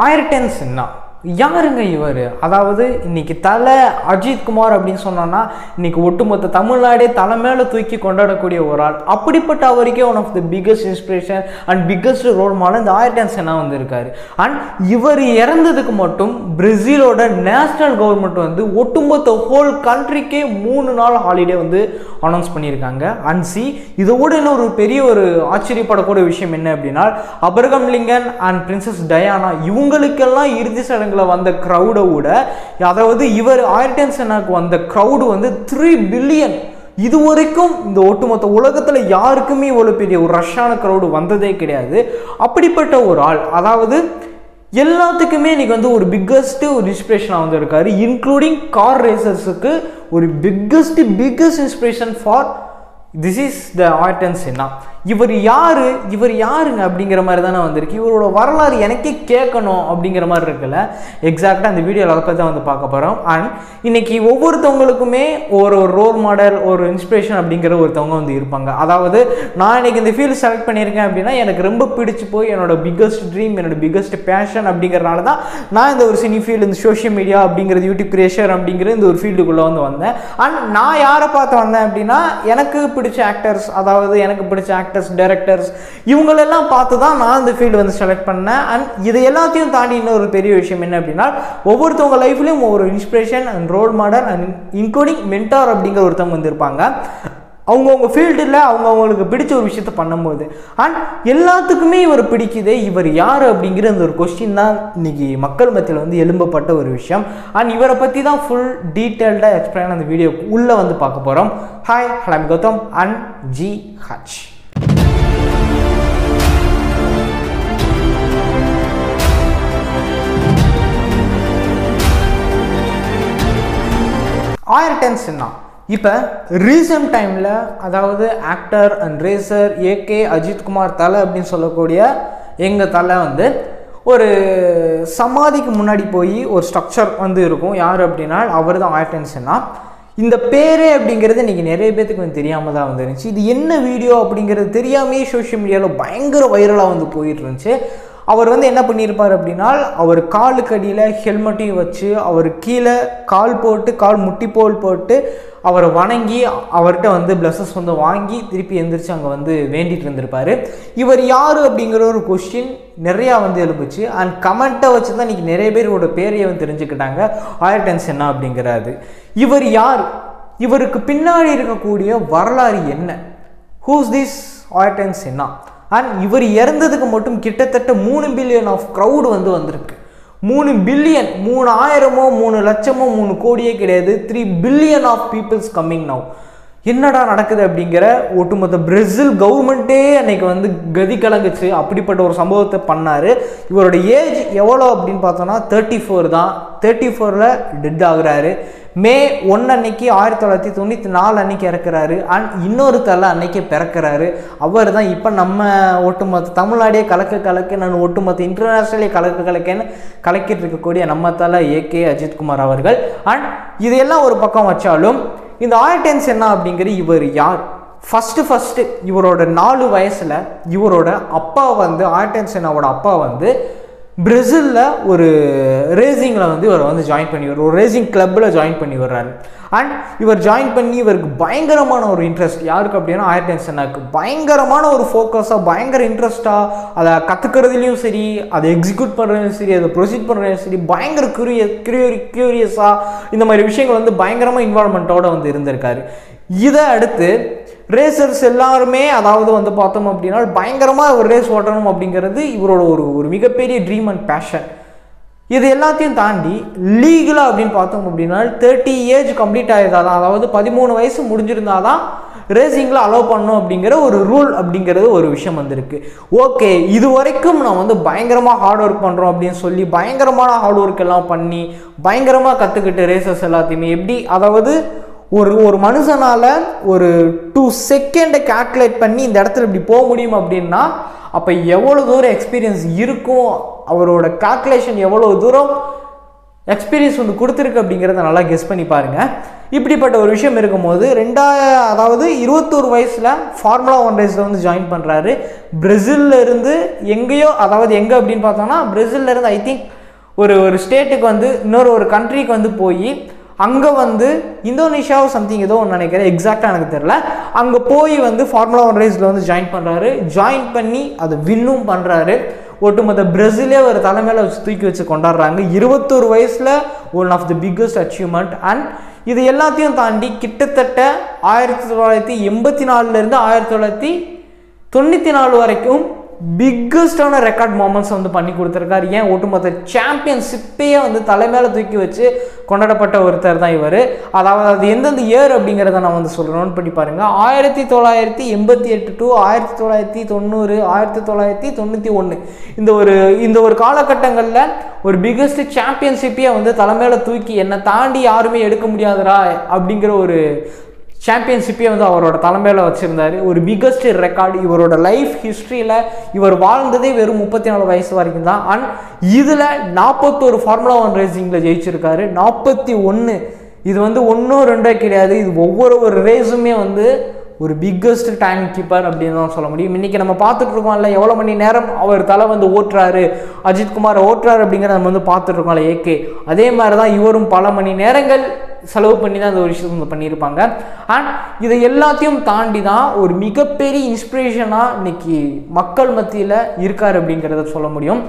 ஆயர்டன் சென்னா யாருங்க இவர்? அதாவது இன்னைக்கு தலை அஜித் குமார் அப்படின்னு சொன்னோன்னா இன்னைக்கு ஒட்டுமொத்த தமிழ்நாடே தலை மேலே தூக்கி கொண்டாடக்கூடிய ஒரு ஆள். அப்படிப்பட்ட அவருக்கே one of the biggest inspiration and biggest role model இந்த ஆயர்டன் சென்னா வந்திருக்காரு. அண்ட் இவர் இறந்ததுக்கு மட்டும் பிரேசிலோட நேஷனல் கவர்மெண்ட் வந்து ஒட்டுமொத்த ஹோல் கண்ட்ரிக்கே 3 நாள் ஹாலிடே வந்து அனௌன்ஸ் பண்ணியிருக்காங்க. அண்ட் இதோட இன்னொரு பெரிய ஒரு ஆச்சரியப்படக்கூடிய விஷயம் என்ன அப்படின்னா, Abraham Lincoln and princess Diana இவங்களுக்கெல்லாம் இறுதி சடங்குல வந்த கிரௌட விட, அதாவது இவர் ஆயர்டன் சென்னாக்கு வந்த கிரௌடு வந்து 3 பில்லியன். இதுவரைக்கும் இந்த ஒட்டுமொத்த உலகத்துல யாருக்குமே இவ்வளவு பெரிய ஒரு ரஷ்ஷான கிரௌடு வந்ததே கிடையாது. அப்படிப்பட்ட ஒரு ஆள், அதாவது எல்லாத்துக்குமே இன்னைக்கு வந்து ஒரு பிக்கஸ்ட் ஒரு இன்ஸ்பிரேஷனாக வந்து இருக்காரு. இன்க்ளூடிங் கார் ரேசர்ஸுக்கு ஒரு biggest inspiration for this is the Ayrton Senna. இவர் யாருங்க அப்படிங்கிற மாதிரி தானே வந்திருக்கு. இவரோட வரலாறு எனக்கே கேட்கணும் அப்படிங்கிற மாதிரி இருக்குல்ல. எக்ஸாக்டாக அந்த வீடியோவில் அதை பற்றி தான் வந்து பார்க்க போகிறோம். அண்ட் இன்னைக்கு ஒவ்வொருத்தவங்களுக்குமே ஒரு ரோல் மாடல், ஒரு இன்ஸ்பிரேஷன் அப்படிங்கிற ஒருத்தவங்க வந்து இருப்பாங்க. அதாவது நான் இன்னைக்கு இந்த ஃபீல்டு செலக்ட் பண்ணியிருக்கேன் அப்படின்னா எனக்கு ரொம்ப பிடிச்சி போய் என்னோட பிக்கஸ்ட் ட்ரீம், என்னோட பிக்கஸ்ட் பேஷன் அப்படிங்கிறனால தான் நான் இந்த ஒரு சினி ஃபீல்டு, இந்த சோஷியல் மீடியா அப்படிங்கிறது, யூடியூப் கிரியேஷன் அப்படிங்கிற இந்த ஒரு ஃபீல்டுக்குள்ளே வந்து வந்தேன். அண்ட் நான் யாரை பார்த்து வந்தேன் அப்படின்னா, எனக்கு பிடிச்ச ஆக்டர்ஸ், அதாவது எனக்கு பிடிச்ச ஆக்டர்ஸ், டைரக்டர்ஸ் இவங்களெல்லாம் பார்த்து தான் நான் இந்த ஃபீல்டு வந்து செலக்ட் பண்ணேன். அண்ட் இது எல்லாத்தையும் தாண்டி இன்னொரு பெரிய விஷயம் என்ன அப்படின்னா, ஒவ்வொருத்தவங்க லைஃப்லையும் ஒரு inspiration and role model and including mentor அப்படிங்கிற ஒருத்தவங்க வந்து இருப்பாங்க. அவங்கவுங்க ஃபீல்டில் அவங்களுக்கு பிடிச்ச ஒரு விஷயத்த பண்ணும்போது. அண்ட் எல்லாத்துக்குமே இவர் பிடிக்குதே, இவர் யார் அப்படிங்கிற அந்த ஒரு கொஸ்டின் தான் இன்னைக்கு மக்கள் மத்தியில் வந்து எழும்பப்பட்ட ஒரு விஷயம். அண்ட் இவரை பற்றி தான் ஃபுல் டீட்டெயில்டாக எக்ஸ்பிளைன் அந்த வீடியோ உள்ளே வந்து பார்க்க போகிறோம். Hi, hello Gautham and GH. Ayrton Senna இப்போ ரீசெண்ட் டைமில், அதாவது actor and racer AK Ajith Kumar Thala அப்படின்னு சொல்லக்கூடிய எங்கள் தலை வந்து ஒரு சமாதிக்கு முன்னாடி போய் ஒரு ஸ்ட்ரக்சர் வந்து இருக்கும். யார் அப்படின்னா அவர் தான் ஆயர்டன் சென்னா. இந்த பேரே அப்படிங்கிறது இன்றைக்கி நிறைய பேத்துக்கு வந்து தெரியாமல் தான் வந்து இருந்துச்சு. இது என்ன வீடியோ அப்படிங்கிறது தெரியாமே சோஷியல் மீடியாவில் பயங்கர வைரலாக வந்து போயிட்டு இருந்துச்சு. அவர் வந்து என்ன பண்ணியிருப்பார் அப்படின்னா, அவர் காலுக்கு அடியில் ஹெல்மெட்டையும் வச்சு அவர் கீழே கால் முட்டி போட்டு அவரை வணங்கி அவர்கிட்ட வந்து பிளஸஸ் வந்து வாங்கி திருப்பி எந்திரிச்சு அங்கே வந்து வேண்டிட்டு இருந்திருப்பார். இவர் யார் அப்படிங்கிற ஒரு கொஸ்டின் நிறையா வந்து எழுப்புச்சு. அண்ட் கமெண்ட்டை வச்சு தான் இன்றைக்கி நிறைய பேரோட பேரையை வந்து தெரிஞ்சுக்கிட்டாங்க ஆயர்டன் சென்னா அப்படிங்கிறாரு. இவர் யார்? இவருக்கு பின்னாடி இருக்கக்கூடிய வரலாறு என்ன? Who's this Ayrton Senna? And இவர் இறந்ததுக்கு மட்டும் கிட்டத்தட்ட 3 பில்லியன் ஆஃப் க்ரௌடு வந்து வந்திருக்கு. 3 பில்லியன், 3000மோ 3 லட்சமோ 3 கோடியே கிடையாது, 3 billion of peoples coming now. என்னடா நடக்குது அப்படிங்கிற ஒட்டுமொத்த பிரேசில் கவர்மெண்ட்டே அன்னைக்கு வந்து கதி கலங்குச்சு. அப்படிப்பட்ட ஒரு சம்பவத்தை பண்ணார். இவரோட ஏஜ் எவ்வளோ அப்படின்னு பார்த்தோன்னா 34 தான். 34ல் டெட் ஆகுறாரு. மே 1 அன்னைக்கு 1994 அன்னைக்கு இறக்குறாரு. அண்ட் இன்னொரு தலை அன்னைக்கு பிறக்கிறாரு. அவர் தான் இப்போ நம்ம ஒட்டுமொத்த தமிழ்நாடே கலக்க நான் ஒட்டுமொத்த இன்டர்நேஷ்னலே கலக்கன்னு கலக்கிட்டு இருக்கக்கூடிய நம்ம தலை ஏகே அஜித் குமார் அவர்கள். அண்ட் இதையெல்லாம் ஒரு பக்கம் வச்சாலும் இந்த ஆயர்டன் சென்னா அப்படிங்கிற இவர் யார்? ஃபஸ்ட்டு இவரோட 4 வயசில் இவரோட அப்பா வந்து, ஆயர்டன் சென்னாவோட அப்பா வந்து பிரேசிலில் ஒரு ரேசிங்கில் வந்து இவர் வந்து ஜாயின் பண்ணி ஒரு ரேசிங் கிளப்பில் ஜாயின் பண்ணி வர்றாரு. அண்ட் இவர் ஜாயின் பண்ணி இவருக்கு பயங்கரமான ஒரு இன்ட்ரெஸ்ட். யாருக்கு அப்படின்னா ஆயர்டன் சென்னாக்கு பயங்கரமான ஒரு ஃபோக்கஸாக, பயங்கர இன்ட்ரெஸ்ட்டாக, அதை கற்றுக்கிறதுலையும் சரி, அதை எக்ஸிக்யூட் பண்ணுறதுலையும் சரி, அதை ப்ரொசீட் பண்ணுறதுலையும் சரி, பயங்கர க்யூரியஸாக இந்த மாதிரி விஷயங்கள் வந்து பயங்கரமாக இன்வால்மெண்ட்டோடு வந்து இருந்திருக்காரு. இதை அடுத்து ரேசர்ஸ் எல்லாருமே, அதாவது வந்து பார்த்தோம் அப்படின்னா பயங்கரமாக ஒரு ரேஸ் ஓட்டணும் அப்படிங்கிறது இவரோட ஒரு மிகப்பெரிய ட்ரீம் அண்ட் பேஷன். இது எல்லாத்தையும் தாண்டி லீகலாக அப்படின்னு பார்த்தோம் அப்படின்னா 30 ஏஜ் கம்ப்ளீட் ஆகிருந்தா தான், அதாவது 13 வயசு முடிஞ்சிருந்தா தான் ரேசிங்கில் அலோவ் பண்ணணும் அப்படிங்கிற ஒரு ரூல் அப்படிங்கிறது ஒரு விஷயம் வந்திருக்கு. ஓகே, இது வரைக்கும் நான் வந்து பயங்கரமாக ஹார்ட் ஒர்க் பண்ணுறோம் அப்படின்னு சொல்லி பயங்கரமான ஹார்ட் ஒர்க் எல்லாம் பண்ணி பயங்கரமாக கற்றுக்கிட்டு ரேசர்ஸ் எல்லாத்தையுமே எப்படி, அதாவது ஒரு மனுஷனால் ஒரு 2 செகண்டை கால்குலேட் பண்ணி இந்த இடத்துல இப்படி போக முடியும் அப்படின்னா அப்போ எவ்வளோ தூரம் எக்ஸ்பீரியன்ஸ் இருக்கும், அவரோட கால்குலேஷன் எவ்வளோ தூரம் எக்ஸ்பீரியன்ஸ் வந்து கொடுத்துருக்கு அப்படிங்கிறத நல்லா கெஸ் பண்ணி பாருங்கள். இப்படிப்பட்ட ஒரு விஷயம் இருக்கும்போது அதாவது 21 வயசில் ஃபார்முலா 1 ரேஸில் வந்து ஜாயின் பண்ணுறாரு. பிரேசில்ல இருந்து எங்கேயோ, அதாவது எங்கே அப்படின்னு பார்த்தோம்னா பிரேசில்ல இருந்து ஐ திங்க் ஒரு ஸ்டேட்டுக்கு வந்து ஒரு கண்ட்ரிக்கு வந்து போய் அங்கே வந்து இந்தோனேஷியாவோ சம்திங் ஏதோ ஒன்று நினைக்கிறேன், எக்ஸாக்டாக எனக்கு தெரியல. அங்கே போய் வந்து ஃபார்முலா 1 ரேஸில் வந்து ஜாயின் பண்ணுறாரு. ஜாயின் பண்ணி அதை வின்னும் பண்ணுறாரு. ஒட்டுமொத்த பிரேசிலே ஒரு தலைமையில் வச்சு தூக்கி வச்சு கொண்டாடுறாங்க. 21 வயசில் one of the biggest achievement. And இது எல்லாத்தையும் தாண்டி கிட்டத்தட்ட 1984 1994 வரைக்கும் பிக்கஸ்டான ரெக்கார்ட் மொமெண்ட்ஸ் வந்து பண்ணி கொடுத்துருக்காரு. ஏன் ஒட்டுமொத்த சாம்பியன்ஷிப்பையே வந்து தலைமையில தூக்கி வச்சு கொண்டாடப்பட்ட ஒருத்தர் தான் இவர். அதாவது அது எந்தெந்த இயர் அப்படிங்கிறத நான் வந்து சொல்கிறேன், நோட் பண்ணி பாருங்கள். 1988 டு 1990 1991 இந்த ஒரு காலகட்டங்களில் ஒரு பிக்கஸ்ட் சாம்பியன்ஷிப்பையே வந்து தலைமையில தூக்கி என்னை தாண்டி யாருமே எடுக்க முடியாதுரா அப்படிங்கிற ஒரு சாம்பியன்ஷிப்பே வந்து அவரோட தலைமையில் வச்சுருந்தார். ஒரு பிக்கஸ்ட் ரெக்கார்டு இவரோட லைஃப் ஹிஸ்ட்ரியில். இவர் வாழ்ந்ததே வெறும் 34 வயசு வரைக்கும் தான். அண்ட் இதில் 41 ஃபார்முலா 1 ரேசிங்கில் ஜெயிச்சிருக்காரு. 41 இது வந்து 1 2 கிடையாது. இது ஒவ்வொரு ரேஸுமே வந்து ஒரு பிக்கஸ்ட் டைம் கீப்பர் அப்படின்னு தான் சொல்ல முடியும். இன்றைக்கி நம்ம பார்த்துட்ருக்கோம்ல எவ்வளோ மணி நேரம் அவர் தலை வந்து ஓட்டுறாரு, அஜித்குமார் ஓட்டுறாரு அப்படிங்கிறத நம்ம வந்து பார்த்துட்ருக்கோம்ல ஏகே. அதே மாதிரி தான் இவரும் பல மணி நேரங்கள் செலவு பண்ணி தான் அந்த ஒரு விஷயத்தை வந்து பண்ணியிருப்பாங்க. அண்ட் இதை எல்லாத்தையும் தாண்டி தான் ஒரு மிகப்பெரிய இன்ஸ்பிரேஷனாக இன்னைக்கு மக்கள் மத்தியில் இருக்கார் அப்படிங்கிறத சொல்ல முடியும்.